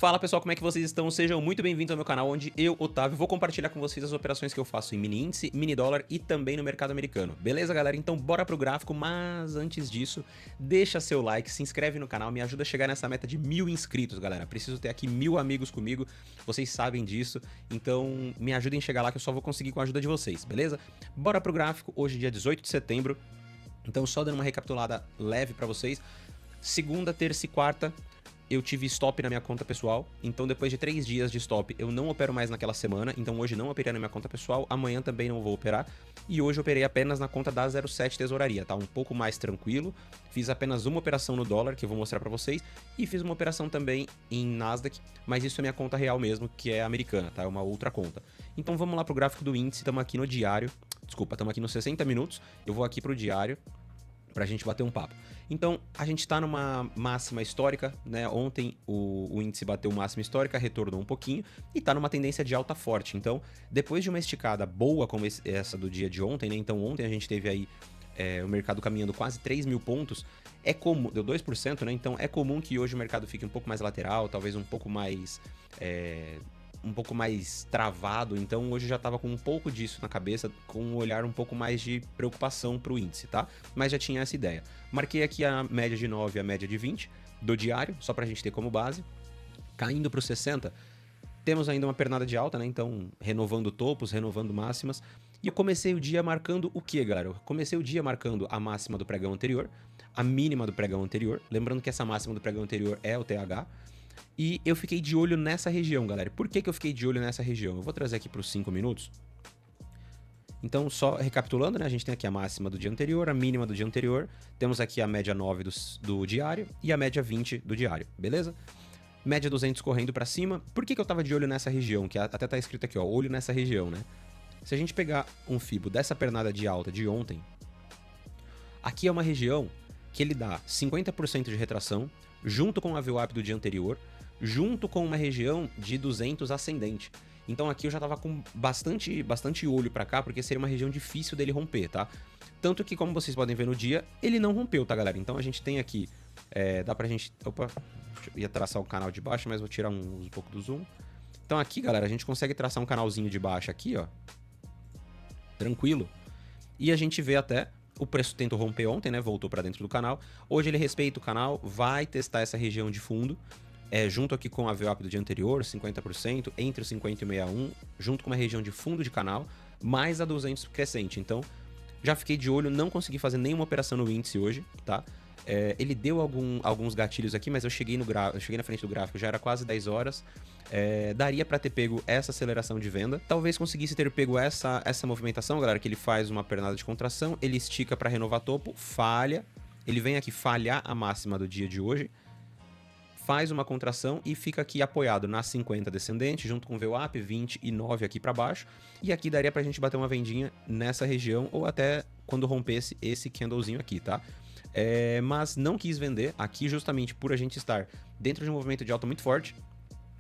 Fala pessoal, como é que vocês estão? Sejam muito bem-vindos ao meu canal, onde eu, Otávio, vou compartilhar com vocês as operações que eu faço em mini índice, mini dólar e também no mercado americano. Beleza, galera? Então bora pro gráfico, mas antes disso, deixa seu like, se inscreve no canal, me ajuda a chegar nessa meta de 1000 inscritos, galera. Preciso ter aqui 1000 amigos comigo, vocês sabem disso, então me ajudem a chegar lá que eu só vou conseguir com a ajuda de vocês, beleza? Bora pro gráfico, hoje dia 18 de setembro, então só dando uma recapitulada leve pra vocês. Segunda, terça e quarta, eu tive stop na minha conta pessoal, então depois de 3 dias de stop eu não opero mais naquela semana, então hoje não operei na minha conta pessoal, amanhã também não vou operar, e hoje eu operei apenas na conta da 07 Tesouraria, tá? Um pouco mais tranquilo, fiz apenas uma operação no dólar, que eu vou mostrar pra vocês, e fiz uma operação também em Nasdaq, mas isso é minha conta real mesmo, que é americana, tá? É uma outra conta. Então vamos lá pro gráfico do índice, estamos aqui no diário, desculpa, estamos aqui nos 60 minutos, eu vou aqui pro diário, pra gente bater um papo. Então, a gente tá numa máxima histórica, né? Ontem o índice bateu máxima histórica, retornou um pouquinho e tá numa tendência de alta forte. Então, depois de uma esticada boa como essa do dia de ontem, né? Então, ontem a gente teve aí o mercado caminhando quase 3 mil pontos. É comum, deu 2%, né? Então, é comum que hoje o mercado fique um pouco mais lateral, talvez um pouco mais travado, então hoje já tava com um pouco disso na cabeça, com um olhar um pouco mais de preocupação pro índice, tá? Mas já tinha essa ideia. Marquei aqui a média de 9 e a média de 20 do diário, só pra gente ter como base. Caindo pro 60, temos ainda uma pernada de alta, né? Então, renovando topos, renovando máximas. E eu comecei o dia marcando o que, galera? Eu comecei o dia marcando a máxima do pregão anterior, a mínima do pregão anterior. Lembrando que essa máxima do pregão anterior é o TH. E eu fiquei de olho nessa região, galera. Por que eu fiquei de olho nessa região? Eu vou trazer aqui para os 5 minutos. Então, só recapitulando, né? A gente tem aqui a máxima do dia anterior, a mínima do dia anterior. Temos aqui a média 9 do diário e a média 20 do diário, beleza? Média 200 correndo para cima. Por que eu tava de olho nessa região? Que até tá escrito aqui, ó, olho nessa região, né? Se a gente pegar um fibo dessa pernada de alta de ontem, aqui é uma região que ele dá 50% de retração, junto com a VWAP do dia anterior, junto com uma região de 200 ascendente. Então aqui eu já tava com bastante olho pra cá, porque seria uma região difícil dele romper, tá? Tanto que, como vocês podem ver no dia, ele não rompeu, tá, galera? Então a gente tem aqui, dá pra gente... Opa, eu ia traçar o canal de baixo, mas vou tirar um pouco do zoom. Então aqui, galera, a gente consegue traçar um canalzinho de baixo aqui, ó. Tranquilo. E a gente vê até... O preço tentou romper ontem, né? Voltou pra dentro do canal. Hoje ele respeita o canal, vai testar essa região de fundo. Junto aqui com a VWAP do dia anterior, 50%, entre o 50 e o 61, junto com uma região de fundo de canal, mais a 200 crescente. Então, já fiquei de olho, não consegui fazer nenhuma operação no índice hoje, tá? Ele deu alguns gatilhos aqui, mas eu cheguei na frente do gráfico, já era quase 10 horas. Daria para ter pego essa aceleração de venda. Talvez conseguisse ter pego essa movimentação, galera, que ele faz uma pernada de contração, ele estica para renovar topo, falha, ele vem aqui falhar a máxima do dia de hoje, faz uma contração e fica aqui apoiado na 50 descendente, junto com o VWAP, 20 e 9 aqui para baixo. E aqui daria pra gente bater uma vendinha nessa região, ou até quando rompesse esse candlezinho aqui, tá? Mas não quis vender aqui justamente por a gente estar dentro de um movimento de alta muito forte.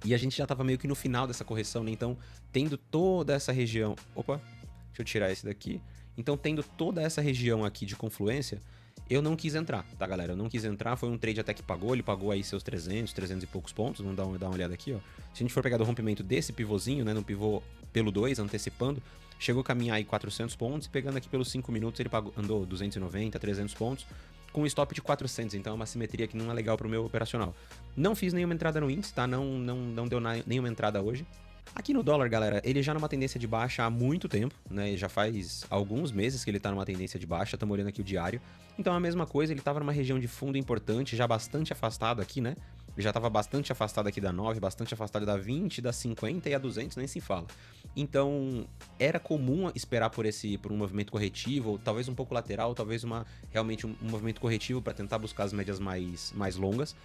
E a gente já tava meio que no final dessa correção, né? Então, tendo toda essa região... Opa, deixa eu tirar esse daqui. Então, tendo toda essa região aqui de confluência... Eu não quis entrar, tá, galera? Eu não quis entrar, foi um trade até que pagou, ele pagou aí seus 300 e poucos pontos, vamos dar uma olhada aqui, ó. Se a gente for pegar do rompimento desse pivôzinho, né, no pivô pelo 2, antecipando, chegou a caminhar aí 400 pontos, e pegando aqui pelos 5 minutos ele andou 290, 300 pontos, com um stop de 400, então é uma simetria que não é legal pro meu operacional. Não fiz nenhuma entrada no índice, tá? Não deu nenhuma entrada hoje. Aqui no dólar, galera, ele já numa tendência de baixa há muito tempo, né? Já faz alguns meses que ele tá numa tendência de baixa, estamos olhando aqui o diário. Então a mesma coisa, ele tava numa região de fundo importante, já bastante afastado aqui, né? Ele já tava bastante afastado aqui da 9, bastante afastado da 20, da 50 e a 200 nem se fala. Então, era comum esperar por um movimento corretivo, ou talvez um pouco lateral, talvez realmente um movimento corretivo para tentar buscar as médias mais longas.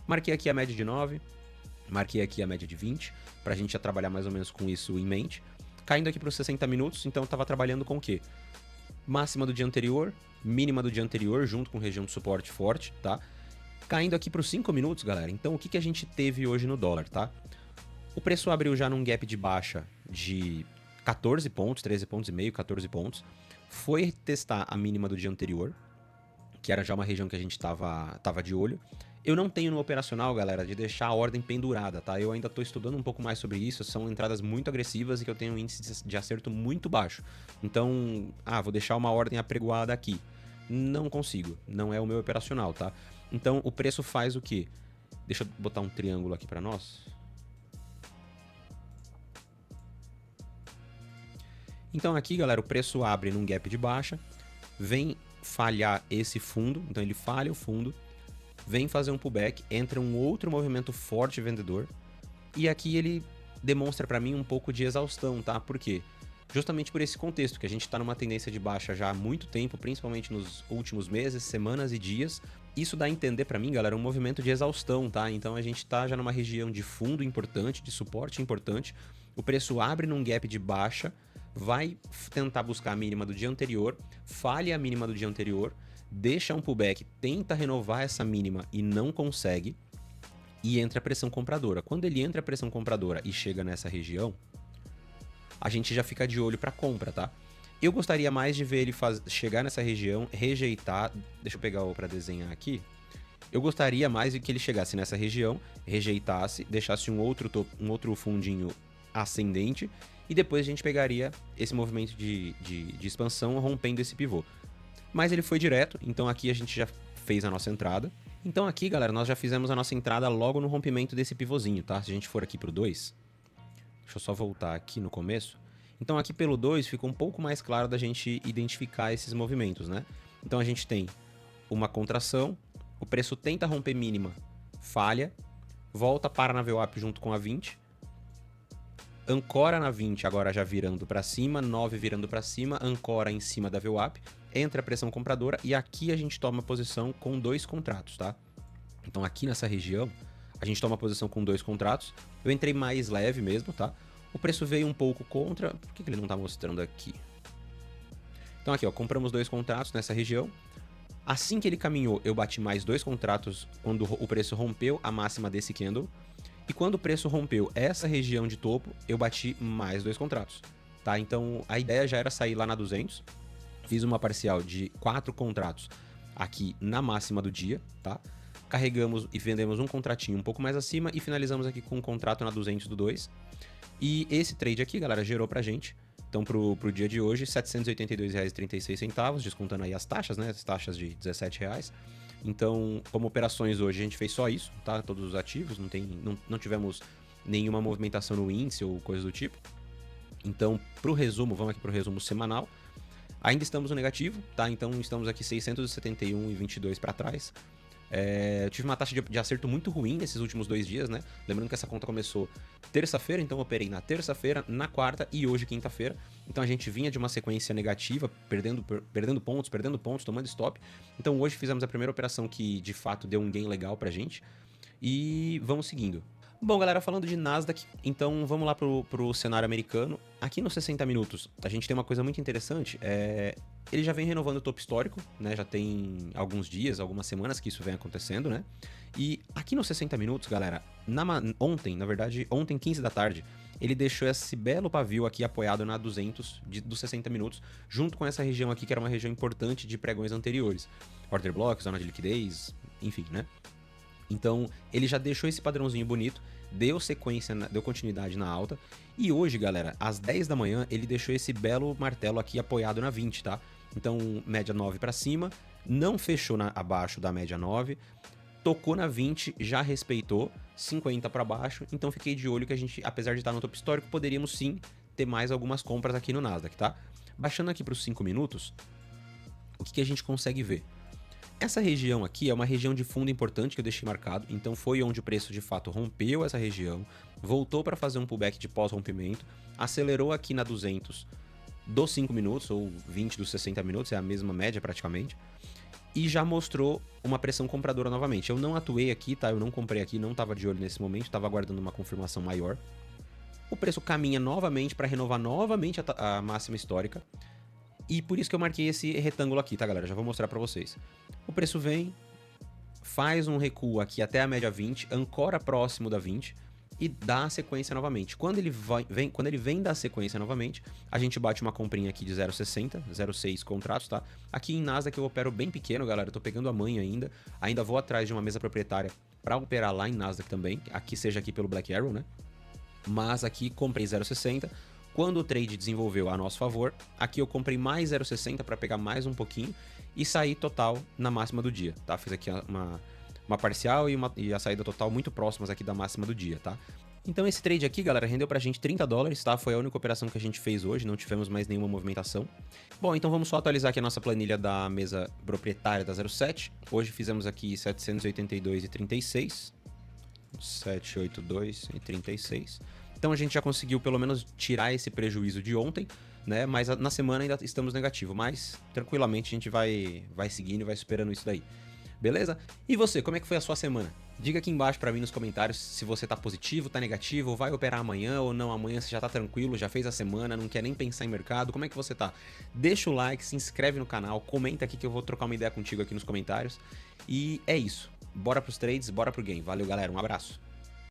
Marquei aqui a média de 9. Marquei aqui a média de 20, pra gente já trabalhar mais ou menos com isso em mente. Caindo aqui para os 60 minutos, então eu tava trabalhando com o quê? Máxima do dia anterior, mínima do dia anterior, junto com região de suporte forte, tá? Caindo aqui para os 5 minutos, galera, então o que a gente teve hoje no dólar, tá? O preço abriu já num gap de baixa de 14 pontos, 13 pontos e meio, 14 pontos. Foi testar a mínima do dia anterior, que era já uma região que a gente tava de olho. Eu não tenho no operacional, galera, de deixar a ordem pendurada, tá? Eu ainda tô estudando um pouco mais sobre isso, são entradas muito agressivas e que eu tenho um índice de acerto muito baixo. Então, vou deixar uma ordem apregoada aqui. Não consigo, não é o meu operacional, tá? Então, o preço faz o quê? Deixa eu botar um triângulo aqui pra nós. Então aqui, galera, o preço abre num gap de baixa, vem falhar esse fundo, então ele falha o fundo, vem fazer um pullback, entra um outro movimento forte vendedor, e aqui ele demonstra para mim um pouco de exaustão, tá? Por quê? Justamente por esse contexto, que a gente está numa tendência de baixa já há muito tempo, principalmente nos últimos meses, semanas e dias. Isso dá a entender para mim, galera, um movimento de exaustão, tá? Então a gente está já numa região de fundo importante, de suporte importante. O preço abre num gap de baixa, vai tentar buscar a mínima do dia anterior, falha a mínima do dia anterior, deixa um pullback, tenta renovar essa mínima e não consegue, e entra a pressão compradora. Quando ele entra a pressão compradora e chega nessa região, a gente já fica de olho para compra, tá? Eu gostaria mais de ver ele chegar nessa região, rejeitar. Deixa eu pegar o para desenhar aqui. Eu gostaria mais de que ele chegasse nessa região, rejeitasse, deixasse um outro fundinho ascendente, e depois a gente pegaria esse movimento de expansão rompendo esse pivô. Mas ele foi direto, então aqui a gente já fez a nossa entrada. Então aqui, galera, nós já fizemos a nossa entrada logo no rompimento desse pivôzinho, tá? Se a gente for aqui pro 2, deixa eu só voltar aqui no começo. Então aqui pelo 2 fica um pouco mais claro da gente identificar esses movimentos, né? Então a gente tem uma contração, o preço tenta romper mínima, falha, volta para na VWAP junto com a 20, ancora na 20 agora já virando para cima, 9 virando para cima, ancora em cima da VWAP, entra a pressão compradora e aqui a gente toma posição com 2 contratos, tá? Então aqui nessa região a gente toma posição com 2 contratos, eu entrei mais leve mesmo, tá? O preço veio um pouco contra, por que ele não tá mostrando aqui? Então aqui, ó, compramos 2 contratos nessa região. Assim que ele caminhou, eu bati mais 2 contratos quando o preço rompeu a máxima desse candle. E quando o preço rompeu essa região de topo, eu bati mais 2 contratos, tá? Então a ideia já era sair lá na 200. Fiz uma parcial de 4 contratos aqui na máxima do dia, tá? Carregamos e vendemos um contratinho um pouco mais acima e finalizamos aqui com um contrato na 200 do 2. E esse trade aqui, galera, gerou pra gente, então pro dia de hoje, R$ 782,36, descontando aí as taxas, né? As taxas de R$17. Então, como operações hoje, a gente fez só isso, tá? Todos os ativos, não tivemos nenhuma movimentação no índice ou coisa do tipo. Então, pro resumo, vamos aqui pro resumo semanal. Ainda estamos no negativo, tá? Então, estamos aqui 671,22 para trás. Eu tive uma taxa de acerto muito ruim nesses últimos 2 dias, né? Lembrando que essa conta começou terça-feira, então eu operei na terça-feira, na quarta e hoje quinta-feira. Então a gente vinha de uma sequência negativa, perdendo pontos, tomando stop. Então hoje fizemos a primeira operação que de fato deu um gain legal pra gente. E vamos seguindo. Bom, galera, falando de Nasdaq, então vamos lá pro cenário americano. Aqui nos 60 minutos, a gente tem uma coisa muito interessante, ele já vem renovando o topo histórico, né? Já tem alguns dias, algumas semanas que isso vem acontecendo, né? E aqui nos 60 minutos, galera, ontem, 15 da tarde, ele deixou esse belo pavio aqui apoiado na 200 dos 60 minutos, junto com essa região aqui, que era uma região importante de pregões anteriores. Order block, zona de liquidez, enfim, né? Então, ele já deixou esse padrãozinho bonito, deu continuidade na alta. E hoje, galera, às 10 da manhã, ele deixou esse belo martelo aqui apoiado na 20, tá? Então, média 9 para cima, não fechou abaixo da média 9, tocou na 20, já respeitou, 50 para baixo. Então, fiquei de olho que a gente, apesar de estar no topo histórico, poderíamos sim ter mais algumas compras aqui no Nasdaq, tá? Baixando aqui para os 5 minutos, o que a gente consegue ver? Essa região aqui é uma região de fundo importante que eu deixei marcado, então foi onde o preço de fato rompeu essa região, voltou para fazer um pullback de pós-rompimento, acelerou aqui na 200 dos 5 minutos, ou 20 dos 60 minutos, é a mesma média praticamente, e já mostrou uma pressão compradora novamente. Eu não atuei aqui, tá? Eu não comprei aqui, não estava de olho nesse momento, estava aguardando uma confirmação maior. O preço caminha novamente para renovar novamente a máxima histórica. E por isso que eu marquei esse retângulo aqui, tá, galera? Já vou mostrar pra vocês. O preço vem, faz um recuo aqui até a média 20, ancora próximo da 20, e dá a sequência novamente. Quando ele vem da sequência novamente, a gente bate uma comprinha aqui de 0,60, 0,6 contratos, tá? Aqui em Nasdaq eu opero bem pequeno, galera, eu tô pegando a manha ainda vou atrás de uma mesa proprietária para operar lá em Nasdaq também, aqui seja aqui pelo Black Arrow, né? Mas aqui comprei 0,60. Quando o trade desenvolveu a nosso favor, aqui eu comprei mais 0,60 para pegar mais um pouquinho e sair total na máxima do dia, tá? Fiz aqui uma parcial e a saída total muito próximas aqui da máxima do dia, tá? Então esse trade aqui, galera, rendeu pra gente $30, tá? Foi a única operação que a gente fez hoje, não tivemos mais nenhuma movimentação. Bom, então vamos só atualizar aqui a nossa planilha da mesa proprietária da 07. Hoje fizemos aqui 782,36. 782,36. Então a gente já conseguiu pelo menos tirar esse prejuízo de ontem, né? Mas na semana ainda estamos negativo, mas tranquilamente a gente vai seguindo e vai superando isso daí. Beleza? E você, como é que foi a sua semana? Diga aqui embaixo pra mim nos comentários se você tá positivo, tá negativo, vai operar amanhã ou não amanhã, você já tá tranquilo, já fez a semana, não quer nem pensar em mercado, como é que você tá? Deixa o like, se inscreve no canal, comenta aqui que eu vou trocar uma ideia contigo aqui nos comentários. E é isso. Bora pros trades, bora pro game. Valeu, galera, um abraço.